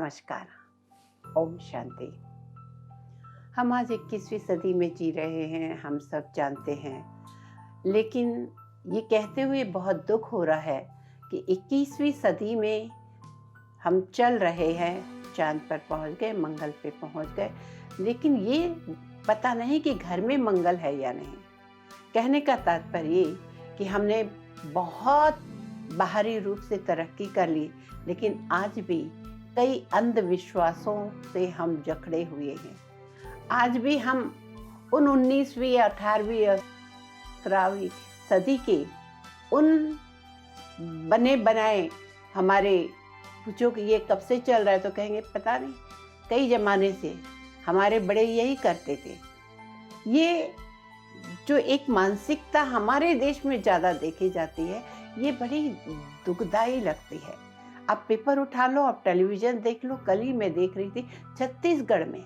नमस्कार। ओम शांति। हम आज 21वीं सदी में जी रहे हैं, हम सब जानते हैं। लेकिन ये कहते हुए बहुत दुख हो रहा है कि 21वीं सदी में हम चल रहे हैं, चांद पर पहुंच गए, मंगल पे पहुंच गए, लेकिन ये पता नहीं कि घर में मंगल है या नहीं। कहने का तात्पर्य ये कि हमने बहुत बाहरी रूप से तरक्की कर ली, लेकिन आज भी कई अंधविश्वासों से हम जकड़े हुए हैं। आज भी हम उन 19वीं, 18वीं या 17वीं सदी के उन बने बनाए हमारे पूछो कि ये कब से चल रहा है तो कहेंगे पता नहीं, कई जमाने से हमारे बड़े यही करते थे। ये जो एक मानसिकता हमारे देश में ज़्यादा देखी जाती है, ये बड़ी दुखदाई लगती है। आप पेपर उठा लो, आप टेलीविज़न देख लो। कल ही मैं देख रही थी, छत्तीसगढ़ में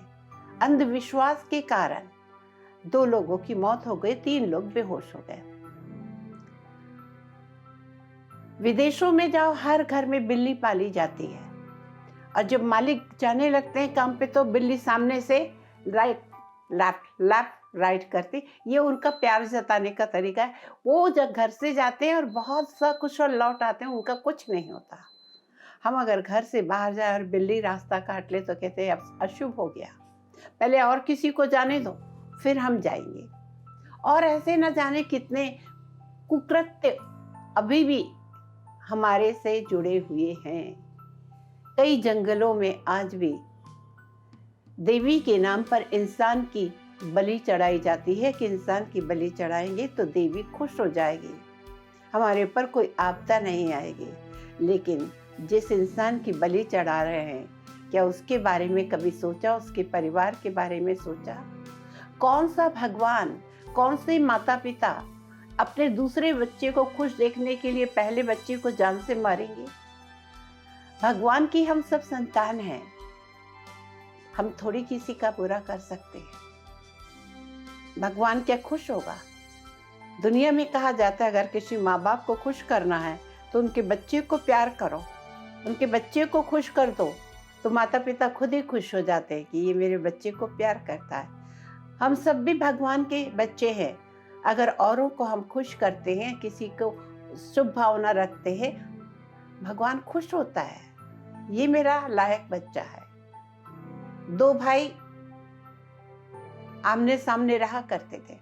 अंधविश्वास के कारण 2 लोगों की मौत हो गई, 3 लोग बेहोश हो गए। विदेशों में जाओ, हर घर में बिल्ली पाली जाती है, और जब मालिक जाने लगते हैं काम पे तो बिल्ली सामने से राइट लेफ्ट लेफ्ट राइट करती। ये उनका प्यार जताने का तरीका है। वो जब घर से जाते हैं और बहुत सकुशल लौट आते हैं, उनका कुछ नहीं होता। हम अगर घर से बाहर जाए और बिल्ली रास्ता काट ले तो कहते हैं अब अशुभ हो गया, पहले और किसी को जाने दो फिर हम जाएंगे। और ऐसे न जाने कितने कुकृत्य अभी भी हमारे से जुड़े हुए हैं। कई जंगलों में आज भी देवी के नाम पर इंसान की बलि चढ़ाई जाती है कि इंसान की बलि चढ़ाएंगे तो देवी खुश हो जाएगी, हमारे ऊपर कोई आपदा नहीं आएगी। लेकिन जिस इंसान की बलि चढ़ा रहे हैं, क्या उसके बारे में कभी सोचा? उसके परिवार के बारे में सोचा? कौन सा भगवान, कौन से माता पिता अपने दूसरे बच्चे को खुश देखने के लिए पहले बच्चे को जान से मारेंगे? भगवान की हम सब संतान हैं, हम थोड़ी किसी का बुरा कर सकते हैं। भगवान क्या खुश होगा? दुनिया में कहा जाता है अगर किसी माँ बाप को खुश करना है तो उनके बच्चे को प्यार करो, उनके बच्चे को खुश कर दो, तो माता पिता खुद ही खुश हो जाते हैं कि ये मेरे बच्चे को प्यार करता है। हम सब भी भगवान के बच्चे हैं। अगर औरों को हम खुश करते हैं, किसी को शुभ भावना रखते हैं, भगवान खुश होता है। ये मेरा लायक बच्चा है। 2 भाई आमने सामने रहा करते थे।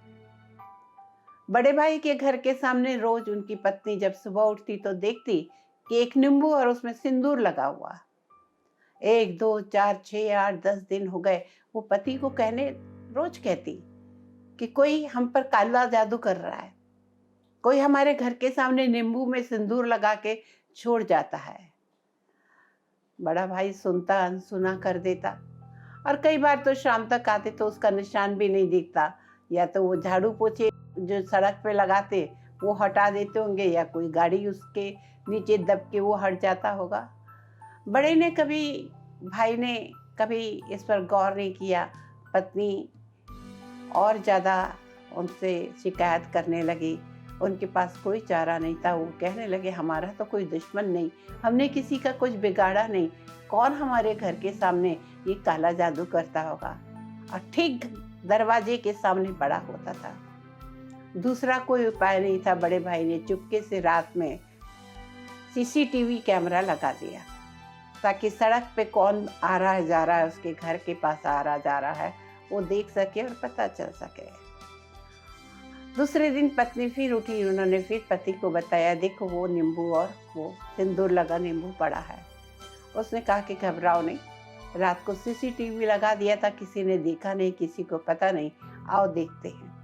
बड़े भाई के घर के सामने रोज उनकी पत्नी जब सुबह उठती तो देखती कि एक नींबू और उसमें सिंदूर लगा हुआ। 1, 2, 4, 6, 8, 10 दिन हो गए। वो पति को रोज कहती कि कोई हम पर काला जादू कर रहा है, कोई हमारे घर के सामने नींबू में सिंदूर लगा के छोड़ जाता है। बड़ा भाई सुनता अनसुना कर देता, और कई बार तो शाम तक आते तो उसका निशान भी नहीं दिखता। या तो वो झाड़ू पोछे जो सड़क पे लगाते वो हटा देते होंगे, या कोई गाड़ी उसके नीचे दब के वो हट जाता होगा। भाई ने कभी इस पर गौर नहीं किया। पत्नी और ज़्यादा उनसे शिकायत करने लगी। उनके पास कोई चारा नहीं था। वो कहने लगे हमारा तो कोई दुश्मन नहीं, हमने किसी का कुछ बिगाड़ा नहीं, कौन हमारे घर के सामने ये काला जादू करता होगा। और ठीक दरवाजे के सामने पड़ा होता था। दूसरा कोई उपाय नहीं था। बड़े भाई ने चुपके से रात में सीसीटीवी कैमरा लगा दिया ताकि सड़क पे कौन आ रहा है जा रहा है, उसके घर के पास आ रहा जा रहा है, वो देख सके और पता चल सके। दूसरे दिन पत्नी फिर उठी, उन्होंने फिर पति को बताया देखो वो नींबू और वो सिंदूर लगा नींबू पड़ा है। उसने कहा कि घबराओ नहीं, रात को सीसीटीवी लगा दिया था, किसी ने देखा नहीं, किसी को पता नहीं, आओ देखते हैं।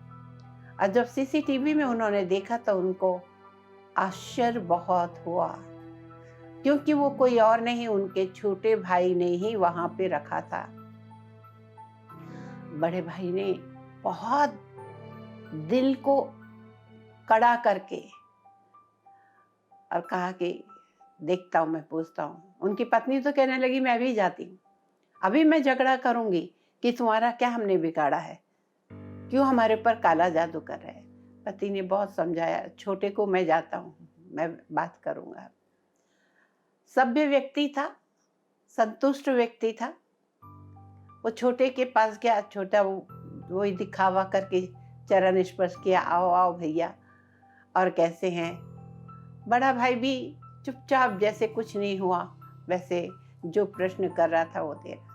और जब सीसीटीवी में उन्होंने देखा तो उनको आश्चर्य बहुत हुआ, क्योंकि वो कोई और नहीं, उनके छोटे भाई ने ही वहां पे रखा था। बड़े भाई ने बहुत दिल को कड़ा करके और कहा कि देखता हूँ, मैं पूछता हूँ। उनकी पत्नी तो कहने लगी मैं भी जाती हूँ, अभी मैं झगड़ा करूंगी कि तुम्हारा क्या हमने बिगाड़ा है, क्यों हमारे ऊपर काला जादू कर रहे हैं। पति ने बहुत समझाया, छोटे को मैं जाता हूँ, मैं बात करूंगा। सभ्य व्यक्ति था, संतुष्ट व्यक्ति था। वो छोटे के पास गया, छोटा वही दिखावा करके चरण स्पर्श किया, आओ आओ भैया और कैसे हैं। बड़ा भाई भी चुपचाप जैसे कुछ नहीं हुआ वैसे जो प्रश्न कर रहा था वो दे रहा।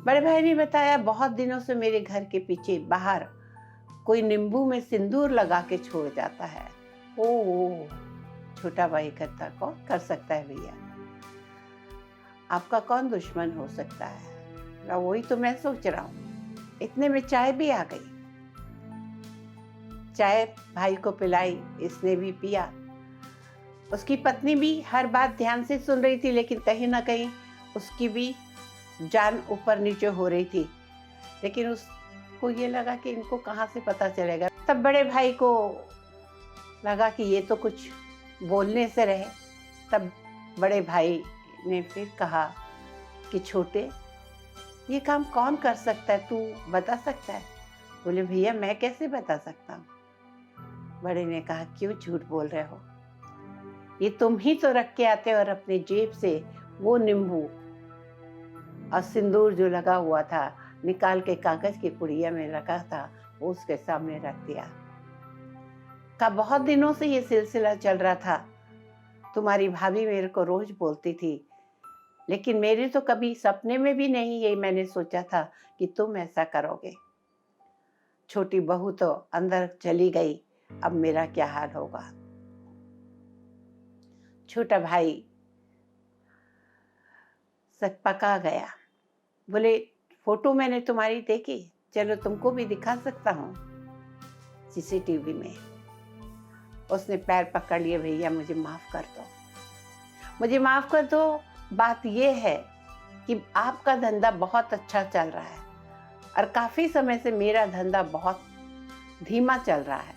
बड़े भाई ने बताया, बहुत दिनों से मेरे घर के पीछे बाहर कोई नींबू में सिंदूर लगा के छोड़ जाता है। ओ, छोटा भाई कहता, कौन कर सकता है भैया, आपका कौन दुश्मन हो सकता है। वही तो मैं सोच रहा हूँ। इतने में चाय भी आ गई। चाय भाई को पिलाई, इसने भी पिया। उसकी पत्नी भी हर बात ध्यान से सुन रही थी, लेकिन कहीं ना कहीं उसकी भी जान ऊपर नीचे हो रही थी। लेकिन उसको ये लगा कि इनको कहाँ से पता चलेगा। तब बड़े भाई को लगा कि ये तो कुछ बोलने से रहे। तब बड़े भाई ने फिर कहा कि छोटे, ये काम कौन कर सकता है, तू बता सकता है। बोले, भैया मैं कैसे बता सकता हूँ। बड़े ने कहा, क्यों झूठ बोल रहे हो, ये तुम ही तो रख के आते और अपने जेब से वो नींबू और सिंदूर जो लगा हुआ था निकाल के कागज की पुड़िया में रखा था, वो उसके सामने रख दिया। का बहुत दिनों से ये सिलसिला चल रहा था। तुम्हारी भाभी मेरे को रोज बोलती थी, लेकिन मेरे तो कभी सपने में भी नहीं ये मैंने सोचा था कि तुम ऐसा करोगे। छोटी बहू तो अंदर चली गई, अब मेरा क्या हाल होगा। छोटा भाई सच पका गया। बोले, फोटो मैंने तुम्हारी देखी, चलो तुमको भी दिखा सकता हूँ सीसीटीवी में। उसने पैर पकड़ लिए, भैया मुझे माफ कर दो, मुझे माफ कर दो। बात यह है कि आपका धंधा बहुत अच्छा चल रहा है और काफी समय से मेरा धंधा बहुत धीमा चल रहा है।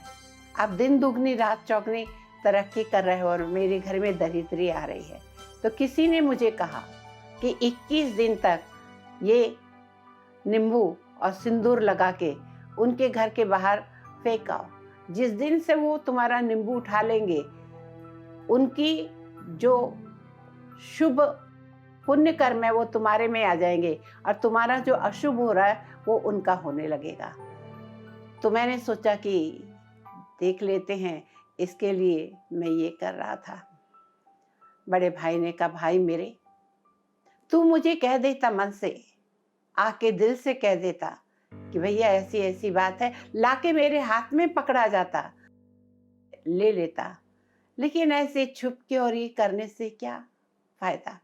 आप दिन दुगनी रात चौगनी तरक्की कर रहे हो और मेरे घर में दरिद्री आ रही है। तो किसी ने मुझे कहा कि 21 दिन तक ये नींबू और सिंदूर लगा के उनके घर के बाहर फेंक आओ। जिस दिन से वो तुम्हारा नींबू उठा लेंगे, उनकी जो शुभ पुण्य कर्म है वो तुम्हारे में आ जाएंगे और तुम्हारा जो अशुभ हो रहा है वो उनका होने लगेगा। तो मैंने सोचा कि देख लेते हैं, इसके लिए मैं ये कर रहा था। बड़े भाई ने कहा, भाई मेरे, तू मुझे कह देता, मन से आके दिल से कह देता कि भैया ऐसी ऐसी बात है, लाके मेरे हाथ में पकड़ा जाता, ले लेता। लेकिन ऐसे छुप के और ये करने से क्या फायदा।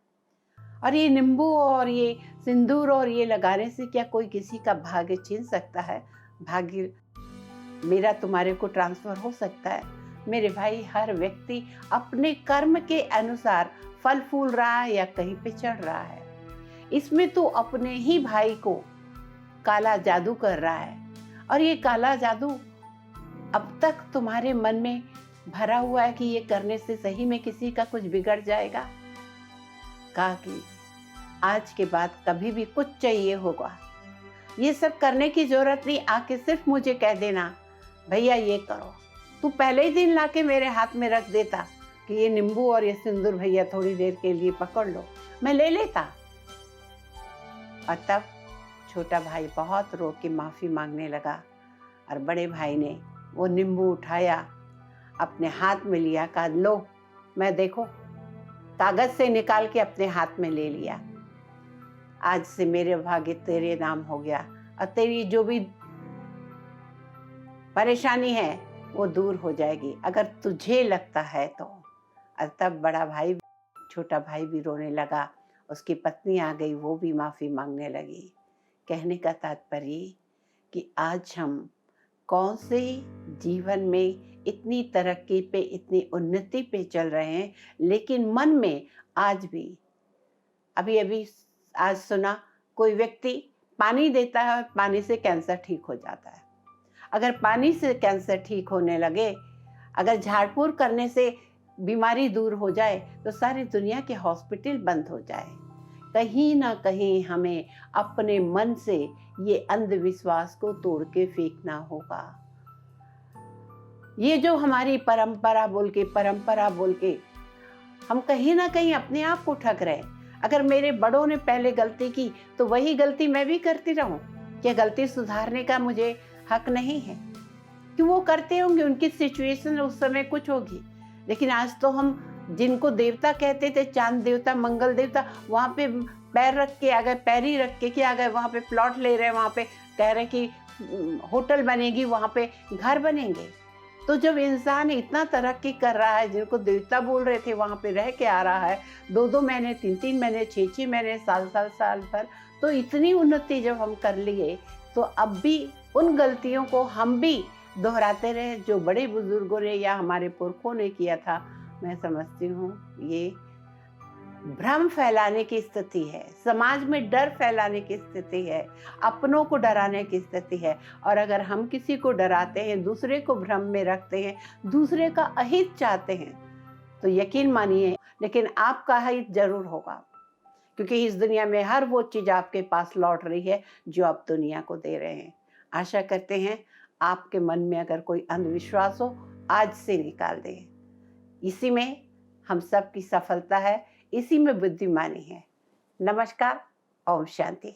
और ये नींबू और ये सिंदूर और ये लगाने से क्या कोई किसी का भाग्य छीन सकता है। भाग्य मेरा तुम्हारे को ट्रांसफर हो सकता है। मेरे भाई, हर व्यक्ति अपने कर्म के अनुसार फल फूल रहा है या कहीं पे चढ़ रहा है। इसमें तो अपने ही भाई को काला जादू कर रहा है और ये काला जादू अब तक तुम्हारे मन में भरा हुआ है कि ये करने से सही में किसी का कुछ बिगड़ जाएगा। कहा कि आज के बाद कभी भी कुछ चाहिए होगा, ये सब करने की जरूरत नहीं, आके सिर्फ मुझे कह देना, भैया ये करो। तू पहले ही दिन लाके मेरे हाथ में रख देता कि ये नींबू और ये सिंदूर भैया थोड़ी देर के लिए पकड़ लो, मैं ले लेता। और तब छोटा भाई बहुत रो के माफी मांगने लगा और बड़े भाई ने वो नींबू उठाया, अपने हाथ में लिया, कहा, लो, मैं देखो कागज से निकाल के अपने हाथ में ले लिया। आज से मेरे भाग्य तेरे नाम हो गया और तेरी जो भी परेशानी है वो दूर हो जाएगी, अगर तुझे लगता है तो। और तब बड़ा भाई, छोटा भाई भी रोने लगा। उसकी पत्नी आ गई, वो भी माफी मांगने लगी। कहने का तात्पर्य कि आज हम कौन से जीवन में इतनी तरक्की पे, इतनी उन्नति पे चल रहे हैं, लेकिन मन में आज भी, अभी आज सुना, कोई व्यक्ति पानी देता है और पानी से कैंसर ठीक हो जाता है। अगर पानी से कैंसर ठीक होने लगे, अगर झाड़फूड़ करने से बीमारी दूर हो जाए, तो सारी दुनिया के हॉस्पिटल बंद हो जाए। कहीं ना कहीं हमें अपने मन से ये अंधविश्वास को तोड़ के फेंकना होगा। ये जो हमारी परंपरा बोल के हम कहीं ना कहीं अपने आप को ठग रहे हैं। अगर मेरे बड़ों ने पहले गलती की तो वही गलती मैं भी करती रहूं? क्या गलती सुधारने का मुझे हक नहीं है? कि वो करते होंगे, उनकी सिचुएशन उस समय कुछ होगी, लेकिन आज तो हम जिनको देवता कहते थे, चांद देवता, मंगल देवता, वहाँ पे पैर रख के आ गए, पैर ही रख के आ गए, वहाँ पे प्लॉट ले रहे हैं, वहाँ पे कह रहे हैं कि होटल बनेगी, वहाँ पे घर बनेंगे। तो जब इंसान इतना तरक्की कर रहा है, जिनको देवता बोल रहे थे वहाँ पे रह के आ रहा है, 2-2 महीने, 3-3 महीने, 6-6 महीने, साल भर, तो इतनी उन्नति जब हम कर लिए, तो अब भी उन गलतियों को हम भी दोहराते रहे जो बड़े बुजुर्गों ने या हमारे पुरखों ने किया था। मैं समझती हूँ ये भ्रम फैलाने की स्थिति है, समाज में डर फैलाने की स्थिति है, अपनों को डराने की स्थिति है। और अगर हम किसी को डराते हैं, दूसरे को भ्रम में रखते हैं, दूसरे का अहित चाहते हैं, तो यकीन मानिए, लेकिन आपका हित जरूर होगा, क्योंकि इस दुनिया में हर वो चीज आपके पास लौट रही है जो आप दुनिया को दे रहे हैं। आशा करते हैं आपके मन में अगर कोई अंधविश्वास हो, आज से निकाल दें। इसी में हम सब की सफलता है, इसी में बुद्धिमानी है। नमस्कार, ओम शांति।